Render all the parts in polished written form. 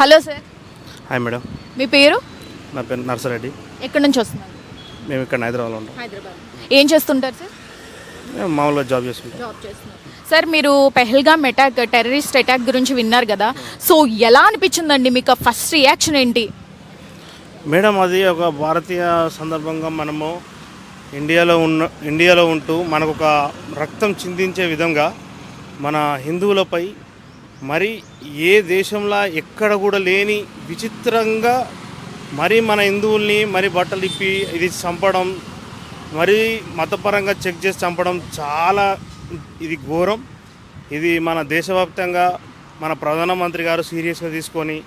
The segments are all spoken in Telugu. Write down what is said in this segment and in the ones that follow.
Hello sir, hi madam. మీ పేరు? నా పేరు నర్సరెడ్డి. ఎక్కడి నుంచి వస్తున్నారు? మేము ఇక్కడ హైదరాబాద్లో ఉంటాం. హైదరాబాద్. ఏం చేస్తుంటారు సార్? మేము మామూలుగా జాబ్ చేసుకుంటాం. జాబ్ చేస్తున్నారు. సార్, మీరు పెహల్గామ్ అటాక్, టెర్రరిస్ట్ అటాక్ గురించి విన్నారు కదా, సో ఎలా అనిపించిందండి మీకు? ఫస్ట్ రియాక్షన్ ఏంటి? మేడం, అది ఒక భారతీయ సందర్భంగా మనము ఇండియాలో ఉంటూ మనకు ఒక రక్తం చిందించే విధంగా మన హిందువులపై మరి ఏ దేశంలో ఎక్కడ కూడా లేని విచిత్రంగా మరి మన హిందువుల్ని మరి బట్టలు ఇప్పి ఇది చంపడం, మరి మతపరంగా చెక్ చేసి చంపడం చాలా ఇది ఘోరం. ఇది మన దేశవ్యాప్తంగా మన ప్రధానమంత్రి గారు సీరియస్గా తీసుకొని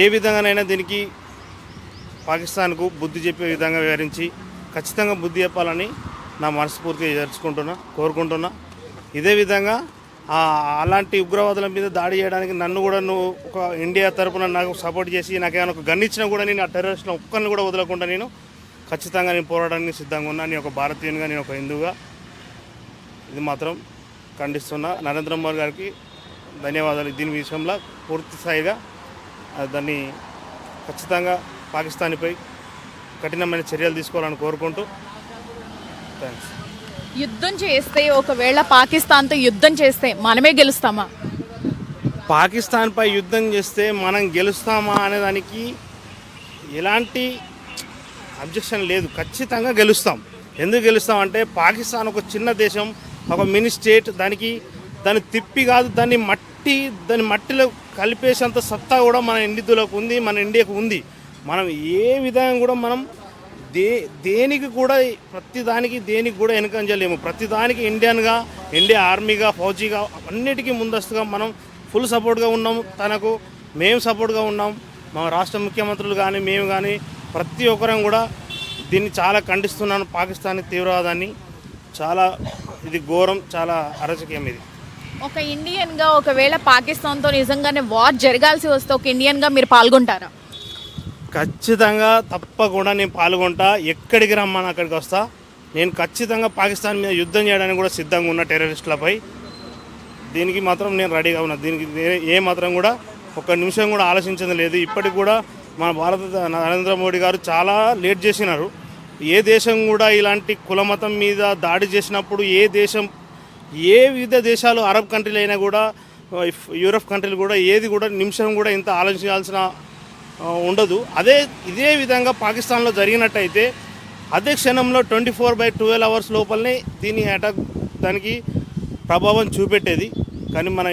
ఏ విధంగానైనా దీనికి పాకిస్తాన్కు బుద్ధి చెప్పే విధంగా వివరించి ఖచ్చితంగా బుద్ధి చెప్పాలని నా మనస్ఫూర్తిగా కోరుకుంటున్నా. ఇదే విధంగా అలాంటి ఉగ్రవాదుల మీద దాడి చేయడానికి నన్ను కూడా నువ్వు ఒక ఇండియా తరపున నాకు సపోర్ట్ చేసి నాకేమైనా ఒక గన్ ఇచ్చినా కూడా నేను ఆ టెర్రరిస్టులను ఒక్కరిని కూడా వదలకుండా నేను ఖచ్చితంగా నేను పోరాడడానికి సిద్ధంగా ఉన్నా. నేను ఒక భారతీయునిగా, నేను ఒక హిందువుగా ఇది మాత్రం ఖండిస్తున్నా. నరేంద్ర మోడీ గారికి ధన్యవాదాలు. దీని విషయంలో పూర్తి స్థాయిగా దాన్ని ఖచ్చితంగా పాకిస్తాన్పై కఠినమైన చర్యలు తీసుకోవాలని కోరుకుంటూ థ్యాంక్స్. యుద్ధం చేస్తే, ఒకవేళ పాకిస్తాన్తో యుద్ధం చేస్తే మనమే గెలుస్తామా? పాకిస్తాన్పై యుద్ధం చేస్తే మనం గెలుస్తామా అనేదానికి ఎలాంటి అబ్జెక్షన్ లేదు. ఖచ్చితంగా గెలుస్తాం. ఎందుకు గెలుస్తామంటే పాకిస్తాన్ ఒక చిన్న దేశం, ఒక మినీ స్టేట్. దాన్ని తిప్పి కాదు, దాని మట్టిలో కలిపేసేంత సత్తా కూడా మన హిందువులకు ఉంది, మన ఇండియాకు ఉంది. మనం ఏ విధంగా కూడా మనం దేనికి కూడా దేనికి కూడా వెనకంజలేము. ప్రతిదానికి ఇండియా ఆర్మీగా, ఫౌజీగా అన్నిటికీ ముందస్తుగా మనం ఫుల్ సపోర్ట్గా ఉన్నాము. తనకు మేము సపోర్ట్గా ఉన్నాం. మా రాష్ట్ర ముఖ్యమంత్రులు కానీ మేము కానీ ప్రతి ఒక్కరం కూడా దీన్ని చాలా ఖండిస్తున్నాను. పాకిస్తాన్ తీవ్రవాదాన్ని చాలా ఇది ఘోరం, చాలా అరచకం ఇది. ఒక ఇండియన్గా ఒకవేళ పాకిస్తాన్తో నిజంగానే వార్ జరగాల్సి వస్తే ఒక ఇండియన్గా మీరు పాల్గొంటారా? ఖచ్చితంగా తప్పకుండా నేను పాల్గొంటా. ఎక్కడికి రమ్మని అక్కడికి వస్తా. నేను ఖచ్చితంగా పాకిస్తాన్ మీద యుద్ధం చేయడానికి కూడా సిద్ధంగా ఉన్న టెర్రరిస్టులపై. దీనికి మాత్రం నేను రెడీగా ఉన్నా. దీనికి ఏ మాత్రం కూడా ఒక్క నిమిషం కూడా ఆలోచించడం లేదు. ఇప్పటికి కూడా మన నరేంద్ర మోడీ గారు చాలా లేట్ చేసినారు. ఏ దేశం కూడా ఇలాంటి కులమతం మీద దాడి చేసినప్పుడు ఏ వివిధ దేశాలు, అరబ్ కంట్రీలు అయినా కూడా, యూరప్ కంట్రీలు కూడా ఏది కూడా నిమిషం కూడా ఇంత ఆలోచించాల్సిన ఉండదు. ఇదే విధంగా పాకిస్తాన్లో జరిగినట్టయితే అదే క్షణంలో 24/12 అవర్స్ లోపలనే దీని దానికి ప్రభావం చూపెట్టేది. కానీ మన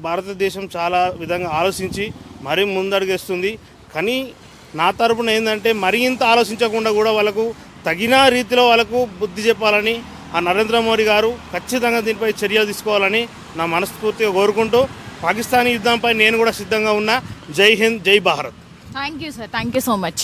భారతదేశం చాలా విధంగా ఆలోచించి మరీ ముందడుగేస్తుంది. కానీ నా తరపున ఏంటంటే మరీ ఇంత ఆలోచించకుండా కూడా వాళ్ళకు తగిన రీతిలో వాళ్ళకు బుద్ధి చెప్పాలని ఆ నరేంద్ర మోడీ గారు ఖచ్చితంగా దీనిపై చర్యలు తీసుకోవాలని నా మనస్ఫూర్తిగా కోరుకుంటూ పాకిస్తానీ యుద్ధంపై నేను కూడా సిద్ధంగా ఉన్నా. జై హింద్, జై Bharat. Thank you sir, thank you so much.